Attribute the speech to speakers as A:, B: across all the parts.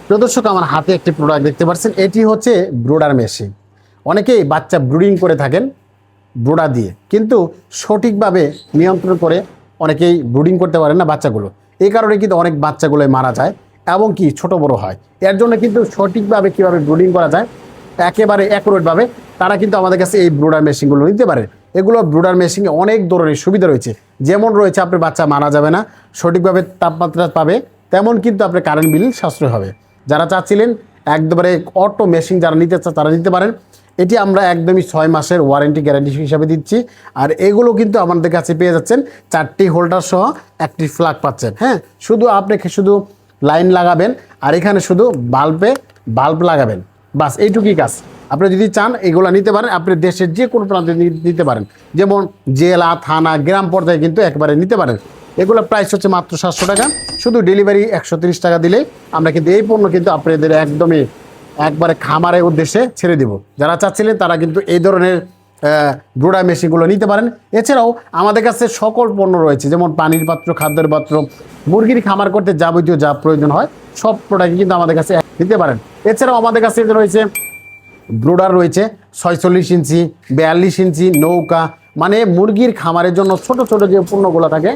A: প্রিয় দর্শক, আমার হাতে একটি প্রোডাক্ট দেখতে পাচ্ছেন, এটি হচ্ছে ব্রুডার মেশিন। অনেকেই বাচ্চা ব্রুডিং করে থাকেন ব্রুডার দিয়ে, কিন্তু সঠিকভাবে নিয়ন্ত্রণ করে অনেকেই ব্রুডিং করতে পারেন না বাচ্চাগুলো। এই কারণে কিন্তু অনেক বাচ্চাগুলো মারা যায় এবং কি ছোট বড় হয়। এর জন্য কিন্তু সঠিকভাবে কীভাবে ব্রুডিং করা যায় একেবারে অ্যাকুরেটভাবে তারা কিন্তু আমাদের কাছে এই ব্রুডার মেশিনগুলো নিতে পারে। এগুলো ব্রুডার মেশিনে অনেক ধরনের সুবিধা রয়েছে। যেমন রয়েছে আপনার বাচ্চা মারা যাবে না, সঠিকভাবে তাপমাত্রা পাবে, তেমন কিন্তু আপনার কারেন্ট বিল সাশ্রয় হবে। যারা চাচ্ছিলেন একবারে অটো মেশিন যারা নিতে চান তারা নিতে পারেন। এটি আমরা একদমই 6 মাসের ওয়ারেন্টি গ্যারান্টি হিসাবে দিচ্ছি। আর এগুলো কিন্তু আমাদের কাছে পেয়ে যাচ্ছেন 4টি হোল্ডার সহ একটি ফ্ল্যাগ পাচ্ছেন। হ্যাঁ, শুধু আপনাকে শুধু লাইন লাগাবেন আর এখানে শুধু বাল্ব লাগাবেন, বাস এইটুকুই কাজ। আপনি যদি চান এগুলো নিতে পারেন, আপনি দেশের যে কোনো প্রান্তে নিতে পারেন, যেমন জেলা থানা গ্রাম পর্যায়ে কিন্তু একবারে নিতে পারেন। এগুলো প্রাইস হচ্ছে মাত্র 700 টাকা, শুধু ডেলিভারি 130 টাকা দিলেই আমরা কিন্তু এই পণ্য কিন্তু আপনাদের একদমই একবারে খামারের উদ্দেশ্যে ছেড়ে দেব। যারা চাচ্ছিলেন তারা কিন্তু এই ধরনের ব্রুডার মেশিনগুলো নিতে পারেন। এছাড়াও আমাদের কাছে সকল পণ্য রয়েছে, যেমন পানির পাত্র, খাদ্যের পাত্র, মুরগির খামার করতে যাবতীয় যা প্রয়োজন হয় সব প্রোডাক্ট কিন্তু আমাদের কাছে নিতে পারেন। এছাড়াও আমাদের কাছে রয়েছে ব্রুডার রয়েছে 46 ইঞ্চি, 42 ইঞ্চি, নৌকা, মানে মুরগির খামারের জন্য ছোট ছোট যে পণ্যগুলো থাকে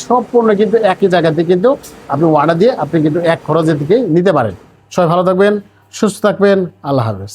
A: সব পণ্য কিন্তু একই জায়গাতে কিন্তু আপনি অর্ডার দিয়ে আপনি কিন্তু এক খরচের দিকেই নিতে পারেন। সবাই ভালো থাকবেন, সুস্থ থাকবেন, আল্লাহ হাফেজ।